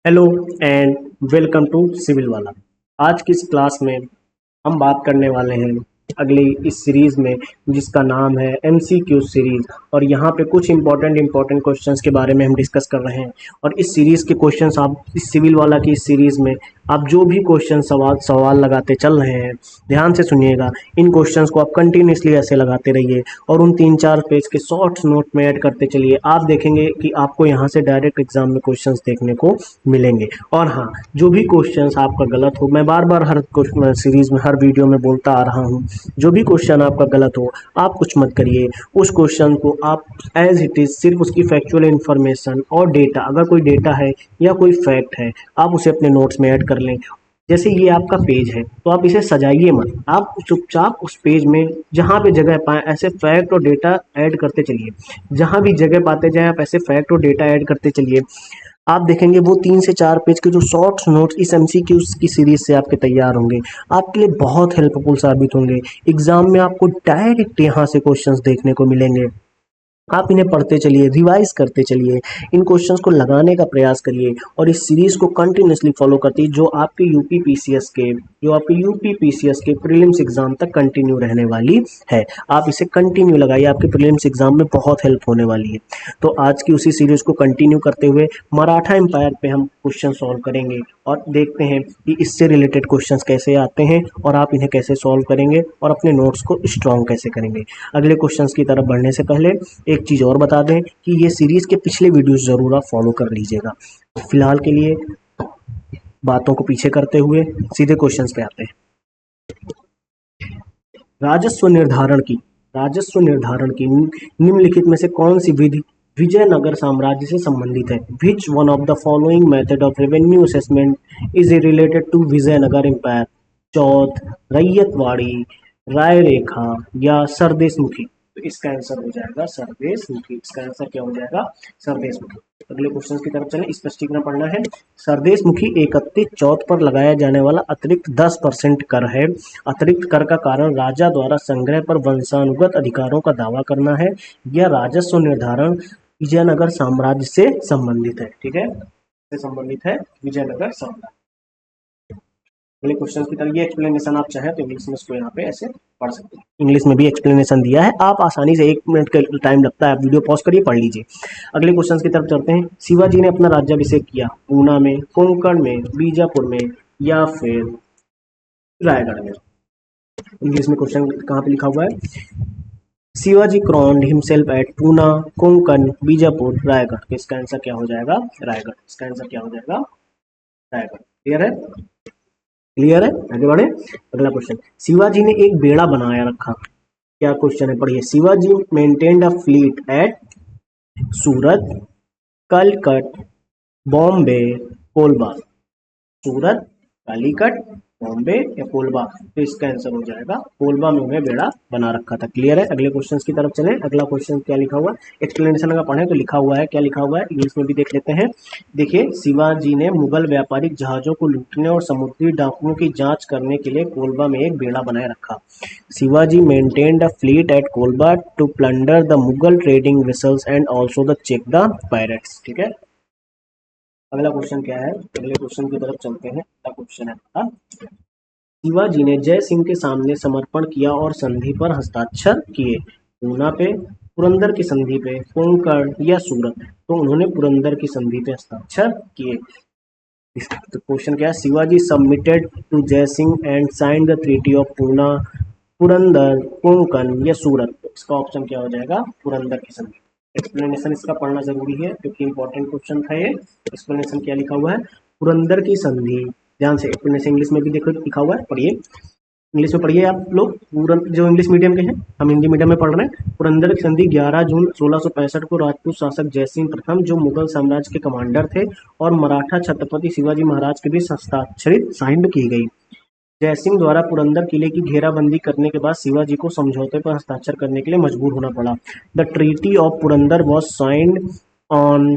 Hello and welcome to civil वाला। आज की इस क्लास में हम बात करने वाले हैं अगली इस सीरीज में, जिसका नाम है एमसीक्यू सीरीज। और यहाँ पे कुछ इंपॉर्टेंट क्वेश्चंस के बारे में हम डिस्कस कर रहे हैं। और इस सीरीज के क्वेश्चंस आप इस सिविल वाला की इस सीरीज में आप जो भी क्वेश्चन सवाल लगाते चल रहे हैं, ध्यान से सुनिएगा। इन क्वेश्चंस को आप कंटिन्यूसली ऐसे लगाते रहिए और उन 3-4 पेज के शॉर्ट्स नोट में ऐड करते चलिए। आप देखेंगे कि आपको यहाँ से डायरेक्ट एग्जाम में क्वेश्चंस देखने को मिलेंगे। और हाँ, जो भी क्वेश्चंस आपका गलत हो, मैं बार बार हर सीरीज में हर वीडियो में बोलता आ रहा हूँ, जो भी क्वेश्चन आपका गलत हो आप कुछ मत करिए। उस क्वेश्चन को आप एज इट इज सिर्फ उसकी फैक्चुअल इन्फॉर्मेशन और डेटा, अगर कोई डेटा है या कोई फैक्ट है, आप उसे अपने नोट्स में ऐड कर लें। जैसे ये आपका पेज है तो आप इसे सजाइए मत, आप चुपचाप उस पेज में जहाँ भी जगह पाए ऐसे फैक्ट और डेटा ऐड करते चलिए। जहाँ भी जगह पाते जाए आप ऐसे फैक्ट और डेटा ऐड करते चलिए। आप देखेंगे वो 3 से 4 पेज के जो शॉर्ट नोट्स इस एमसीक्यूज की सीरीज से आपके तैयार होंगे, आपके लिए बहुत हेल्पफुल साबित होंगे। एग्जाम में आपको डायरेक्ट यहाँ से क्वेश्चंस देखने को मिलेंगे। आप इन्हें पढ़ते चलिए, रिवाइज करते चलिए, इन क्वेश्चंस को लगाने का प्रयास करिए और इस सीरीज को कंटिन्यूसली फॉलो करती जो आपके यूपी पीसीएस के प्रीलिम्स एग्जाम तक कंटिन्यू रहने वाली है। आप इसे कंटिन्यू लगाइए, आपके प्रीलिम्स एग्जाम में बहुत हेल्प होने वाली है। तो आज की उसी सीरीज को कंटिन्यू करते हुए मराठा एम्पायर पे हम क्वेश्चन सॉल्व करेंगे और देखते हैं कि इससे रिलेटेड क्वेश्चंस कैसे आते हैं और आप इन्हें कैसे सॉल्व करेंगे और अपने नोट्स को स्ट्रॉन्ग कैसे करेंगे। अगले क्वेश्चंस की तरफ बढ़ने से पहले एक चीज़ और बता दें कि ये सीरीज के पिछले वीडियोस जरूर आप फॉलो कर लीजिएगा। फिलहाल के लिए बातों को पीछे करते हुए सीधे क्वेश्चंस पे आते हैं। राजस्व निर्धारण की राजस्व निर्धारण की निम्नलिखित में से कौन सी विधि विजयनगर साम्राज्य से संबंधित है? Which one of the following method of revenue assessment is related to Vijayanagar empire? चौथ, रैयतवाड़ी, राय रेखा या सरदेशमुखी? तो इसका आंसर हो जाएगा सरदेशमुखी। इसका आंसर क्या हो जाएगा? सरदेशमुखी। अगले क्वेश्चन की तरफ चलें, स्पष्टीकरण पढ़ना है। सरदेशमुखी 31 चौथ पर लगाया जाने वाला अतिरिक्त 10% कर है। अतिरिक्त कर का कारण राजा द्वारा संग्रह पर वंशानुगत अधिकारों का दावा करना है या राजस्व निर्धारण विजयनगर साम्राज्य से संबंधित है। ठीक है, से संबंधित है विजयनगर साम्राज्य। अगले क्वेश्चन की तरफ, ये एक्सप्लेनेशन आप चाहें तो इंग्लिश में इसको यहाँ पे ऐसे पढ़ सकते हैं। इंग्लिश में भी एक्सप्लेनेशन दिया है, आप आसानी से 1 मिनट का टाइम लगता है, आप वीडियो पॉज करिए पढ़ लीजिए। अगले क्वेश्चन की तरफ चलते हैं। शिवाजी ने अपना राज्याभिषेक किया पूना में, कोंकण में, बीजापुर में या फिर रायगढ़ में? इंग्लिश में क्वेश्चन कहाँ पे लिखा हुआ है? Shivaji crowned himself at Poona, Konkan, Bijapur, Raigarh. तो इसका आंसर क्या हो जाएगा? रायगढ़। इसका आंसर क्या हो जाएगा? रायगढ़। क्लियर है? क्लियर है? आगे बढ़े। अगला क्वेश्चन, शिवाजी ने एक बेड़ा बनाया रखा। क्या क्वेश्चन है, पढ़िए। Shivaji maintained a fleet at Surat, Calicut, Bombay, Colaba. Surat, Calicut, Bombay या कोलबा? तो इसका आंसर हो जाएगा कोलबा में उन्हें बेड़ा बना रखा था। क्लियर है? अगले क्वेश्चन की तरफ चलें। अगला क्वेश्चन क्या लिखा हुआ है? एक्सप्लेनेशन अगर पढ़ें तो लिखा हुआ है, क्या लिखा हुआ है इंग्लिश में भी देख लेते हैं। देखिए, शिवाजी ने मुगल व्यापारिक जहाजों को लूटने और समुद्री डाकुओं की जांच करने के लिए कोलबा में एक बेड़ा बनाए रखा। Shivaji maintained a fleet at Colaba to plunder the Mughal trading vessels and also the check the pirates. ठीक है, अगला क्वेश्चन क्या है? अगले क्वेश्चन की तरफ चलते हैं। अगला क्वेश्चन है, शिवाजी ने जय सिंह के सामने समर्पण किया और संधि पर हस्ताक्षर किए। पूना पे, पुरंदर की संधि पे, कोंकण या सूरत? तो उन्होंने पुरंदर की संधि पे हस्ताक्षर किए। तो क्वेश्चन क्या है? Shivaji submitted to Jai Singh and sign the treaty of Poona, Purandar, Konkan या सूरत? तो इसका ऑप्शन क्या हो जाएगा? पुरंदर की संधि। एक्सप्लेनेशन इसका पढ़ना जरूरी है क्योंकि इंपॉर्टेंट क्वेश्चन था ये। एक्सप्लेनेशन क्या लिखा हुआ है? पुरंदर की संधि। ध्यान से एक्सप्लेनेशन इंग्लिश में भी देखो लिखा हुआ है, पढ़िए। इंग्लिश में पढ़िए आप लोग, जो इंग्लिश मीडियम के हैं, हम हिंदी मीडियम में पढ़ रहे हैं। पुरंदर की संधि 11 जून 1665 को राजपूत शासक जयसिंह प्रथम, जो मुगल साम्राज्य के कमांडर थे, और मराठा छत्रपति शिवाजी महाराज के बीच हस्ताक्षरित साइन की गई। जयसिंह द्वारा पुरंदर किले की घेराबंदी करने के बाद शिवाजी को समझौते पर हस्ताक्षर करने के लिए मजबूर होना पड़ा। The treaty of Purandar was signed on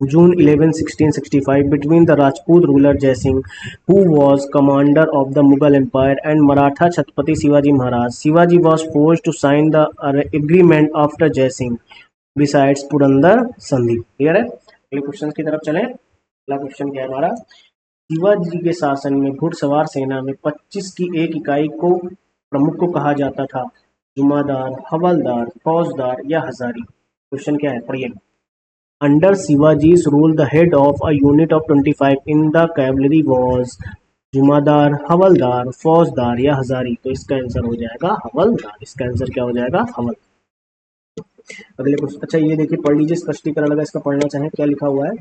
June 11, 1665 between the Rajput ruler Jai Singh, who was commander of the Mughal Empire, and Maratha Chhatrapati Shivaji Maharaj. Shivaji was forced to sign the agreement after Jai Singh. Besides Purandar Sandhi. Clear है? अगले question की तरफ चलें। अगला question क्या है हमारा, शिवाजी के शासन में घुड़सवार सेना में 25 की एक इकाई को प्रमुख को कहा जाता था, जुमादार, हवलदार, फौजदार या हजारी। क्वेश्चन क्या है पढ़िए। अंडर शिवाजी's rule the head of a unit of 25 in the cavalry was जुमादार, हवलदार, फौजदार या हजारी। तो इसका आंसर हो जाएगा हवलदार। इसका आंसर क्या हो जाएगा, हवलदार। अगले क्वेश्चन, अच्छा ये देखिए पढ़ लीजिए स्पष्टीकरण अगर इसका पढ़ना चाहें क्या लिखा हुआ है।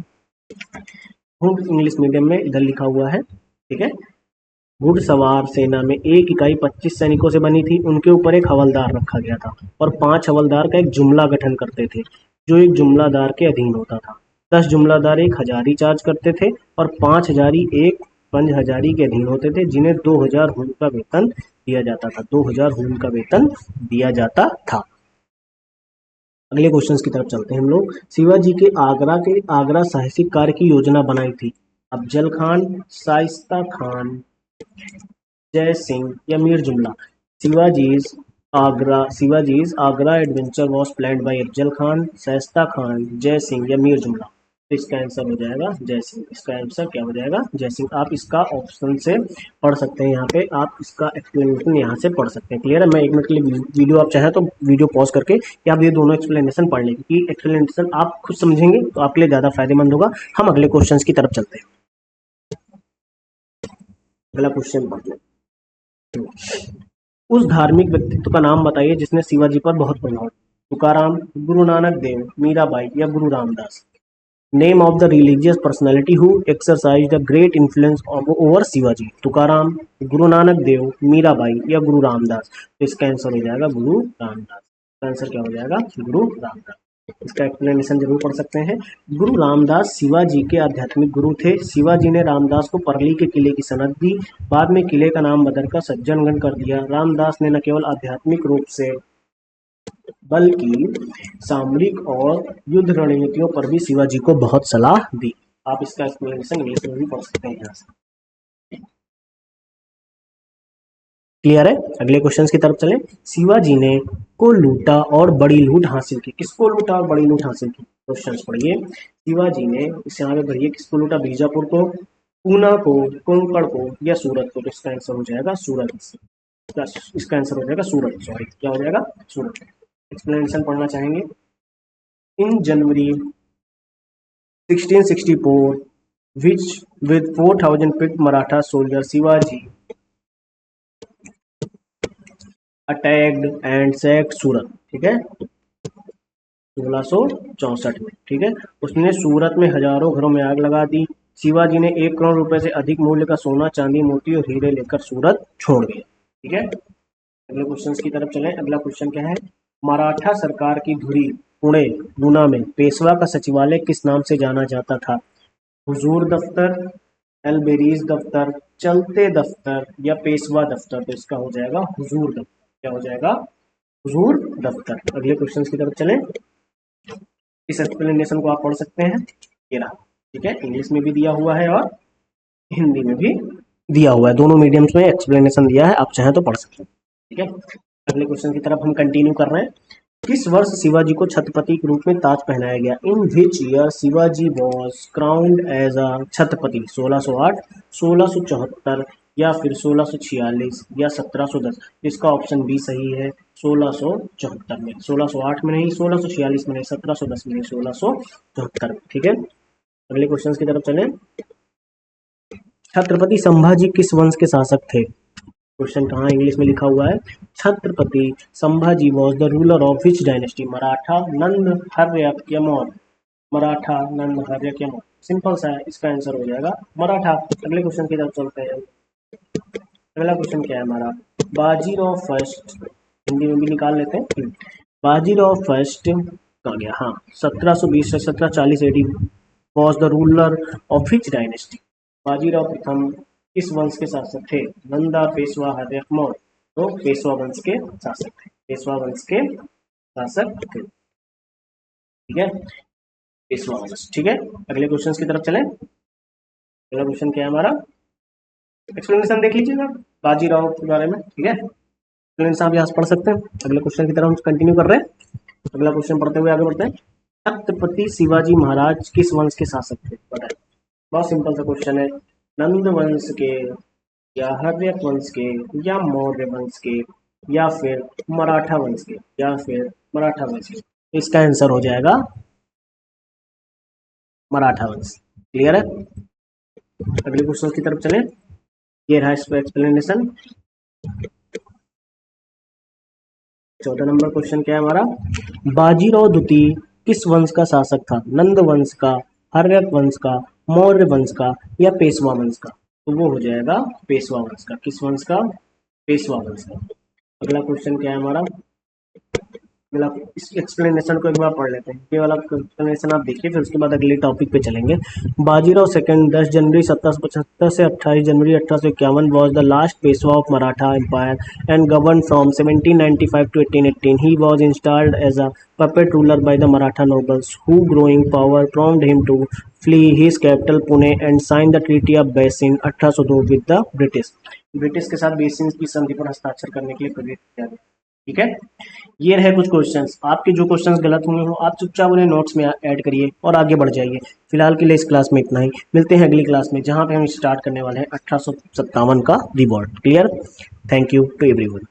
इंग्लिश मीडियम में इधर लिखा हुआ है, ठीक है। घुड़सवार सेना में एक इकाई 25 सैनिकों से बनी थी, उनके ऊपर एक हवलदार रखा गया था और 5 हवलदार का एक जुमला गठन करते थे जो एक जुमलादार के अधीन होता था। 10 जुमलादार एक हजारी चार्ज करते थे और 5 हजारी एक पंज हजारी के अधीन होते थे, जिन्हें 2000 हुन का वेतन दिया जाता था। 2000 हुन का वेतन दिया जाता था। अगले क्वेश्चंस की तरफ चलते हैं हम लोग। शिवाजी के आगरा साहसिक कार्य की योजना बनाई थी, अफजल खान, शाइस्ता खान, जय सिंह या Mir Jumla. Shivaji's Agra adventure was planned by Afzal Khan, Shaista Khan, Jai Singh या मीर जुमला। तो इसका आंसर हो जाएगा जय सिंह। इसका आंसर क्या हो जाएगा, जय सिंह। आप इसका ऑप्शन से पढ़ सकते हैं, यहाँ पे आप इसका एक्सप्लेनेशन यहाँ से पढ़ सकते हैं। क्लियर है। मैं 1 मिनट के लिए वीडियो, आप चाहें तो वीडियो पॉज करके या आप ये दोनों एक्सप्लेनेशन पढ़ लें, क्योंकि एक्सप्लेनेशन आप खुद समझेंगे तो आपके लिए ज़्यादा फायदेमंद होगा। हम अगले क्वेश्चन की तरफ चलते हैं। अगला क्वेश्चन पढ़ लें। उस धार्मिक व्यक्तित्व का नाम बताइए जिसने शिवाजी पर बहुत प्रभाव। तुकाराम, गुरु नानक देव, मीराबाई या गुरु Ramdas. Name of the religious personality who exercise the great influence over Shivaji. Tukaram, Guru Nanak Dev, Mirabai या गुरु रामदास। तो इसका आंसर हो जाएगा गुरु रामदास। इसका आंसर क्या हो जाएगा, गुरु रामदास। इसका एक्सप्लेनेशन जरूर पढ़ सकते हैं। गुरु रामदास शिवाजी के आध्यात्मिक गुरु थे। शिवाजी ने रामदास को परली के किले की सनद दी, बाद में किले का नाम बदलकर सज्जनगढ़ कर दिया। रामदास ने न केवल आध्यात्मिक रूप से बल्कि सामरिक और युद्ध रणनीतियों पर भी शिवाजी को बहुत सलाह दी। आप इसका एक्सप्लेनेशन इंग्लिश में भी पढ़ सकते हैं यहाँ से। क्लियर है। अगले क्वेश्चन की तरफ चलें। शिवाजी ने को लूटा और बड़ी लूट हासिल की। किसको लूटा और बड़ी लूट हासिल की, क्वेश्चन पढ़िए। शिवाजी ने, इस यहाँ पे भरिए, किसको लूटा, बीजापुर को, पूना को, कोंकण को या सूरत को। तो इसका आंसर हो जाएगा सूरत। इसका आंसर हो जाएगा सूरत, सॉरी क्या हो जाएगा, सूरत। एक्सप्लेनेशन पढ़ना चाहेंगे। इन जनवरी 1664 which with 4000 picked Maratha soldiers Shivaji attacked and sacked सूरत। ठीक है, 1664 में, ठीक है। उसने सूरत में हजारों घरों में आग लगा दी। शिवाजी ने 1 करोड़ रुपए से अधिक मूल्य का सोना, चांदी, मोती और हीरे लेकर सूरत छोड़ दिया। ठीक है, अगले क्वेश्चन की तरफ चलें। अगला क्वेश्चन क्या है, मराठा सरकार की धुरी पुणे गुना में पेशवा का सचिवालय किस नाम से जाना जाता था। हुजूर दफ्तर, एलबेरीज दफ्तर, चलते दफ्तर या पेशवा दफ्तर। तो इसका हो जाएगा हुजूर दफ्तर। क्या हो जाएगा, हुजूर दफ्तर। अगले क्वेश्चन की तरफ चलें। इस एक्सप्लेनेशन को आप पढ़ सकते हैं, ये रहा। ठीक है, इंग्लिश में भी दिया हुआ है और हिंदी में भी दिया हुआ है, दोनों मीडियम्स में एक्सप्लेनेशन दिया है, आप चाहें तो पढ़ सकते हैं। ठीक है, अगले क्वेश्चन की तरफ हम कंटिन्यू कर रहे हैं। किस वर्ष शिवाजी को छत्रपति के रूप में ताज पहनाया गया। In which year Shivaji was crowned as a Chhatrapati. 1608, 1674 या फिर 1646 या 1710। इसका ऑप्शन बी सही है, 1674 में। 1608 में नहीं, 1646 में नहीं, 1710 में नहीं, 1674 में। ठीक है, अगले क्वेश्चन की तरफ चलें। छत्रपति संभाजी किस वंश के शासक थे। क्वेश्चन कहाँ इंग्लिश में लिखा हुआ है। Chhatrapati Sambhaji was the ruler of which dynasty. Maratha, Nanda, Haryanka या मौर्य। मराठा, नंद, हर्यक या मौर्य। सिंपल सा है, इसका आंसर हो जाएगा मराठा। अगले क्वेश्चन की तरफ चलते हैं। अगला क्वेश्चन क्या है हमारा, बाजीराव फर्स्ट, हिंदी में भी निकाल लेते हैं। बाजीराव फर्स्ट कहाँ गया, हाँ, 1720 से 1740 AD was the ruler of which dynasty. Bajirao प्रथम किस वंश के शासक थे। नंदा, पेशवा, हर्यक, मौर्य। तो पेशवा वंश के शासक थे, पेशवा वंश के शासक थे। ठीक है, पेशवा वंश। ठीक है, अगले क्वेश्चन की तरफ चलें। अगला क्वेश्चन क्या है हमारा, एक्सप्लेनेशन देख लीजिएगा बाजीराव के बारे में। ठीक है, एक्सप्लेनेशन आप यहाँ से पढ़ सकते हैं। अगले क्वेश्चन की तरफ हम कंटिन्यू कर रहे हैं। अगला क्वेश्चन पढ़ते हुए आगे बढ़ते हैं। छत्रपति शिवाजी महाराज किस वंश के शासक थे, बताइए। बहुत सिंपल सा क्वेश्चन है, नंद वंश के या हर्यक वंश के या मौर्य वंश के या फिर मराठा वंश के या फिर मराठा वंश के, इसका आंसर हो जाएगा मराठा वंश। क्लियर है? अगले क्वेश्चन की तरफ चलें। ये रहा इसका एक्सप्लेनेशन। 14 नंबर क्वेश्चन क्या है हमारा, बाजीराव द्वितीय किस वंश का शासक था? नंद वंश का, हर्यक वंश का, मौर्य वंश का या पेशवा वंश का? तो वो हो जाएगा पेशवा वंश का। किस वंश का? पेशवा वंश का। अगला क्वेश्चन क्या है हमारा, अगला इस एक्सप्लेनेशन को एक बार पढ़ लेते हैं। ये वाला एक्सप्लेनेशन आप देखिए, फिर उसके बाद अगले टॉपिक पे चलेंगे। बाजीराव सेकंड 10 जनवरी 1775 से 28 January 1851 was the last Peshwa of Maratha empire and govern from 1795 to 1818. He was installed as a puppet ruler by the Maratha nobles, who growing power prompted him to flee his capital Pune and sign the Treaty of Bassein 1802 with the British. British के साथ basin की संधि पर हस्ताक्षर करने के लिए प्रेरित किया गया। ठीक है, ये रहे कुछ क्वेश्चंस। आपके जो क्वेश्चंस गलत हुए हो आप चुपचाप उन्हें नोट्स में ऐड करिए और आगे बढ़ जाइए। फिलहाल के लिए इस क्लास में इतना ही, मिलते हैं अगली क्लास में जहां पे हम स्टार्ट करने वाले हैं 1857 का revolt. Clear? Thank you to everyone.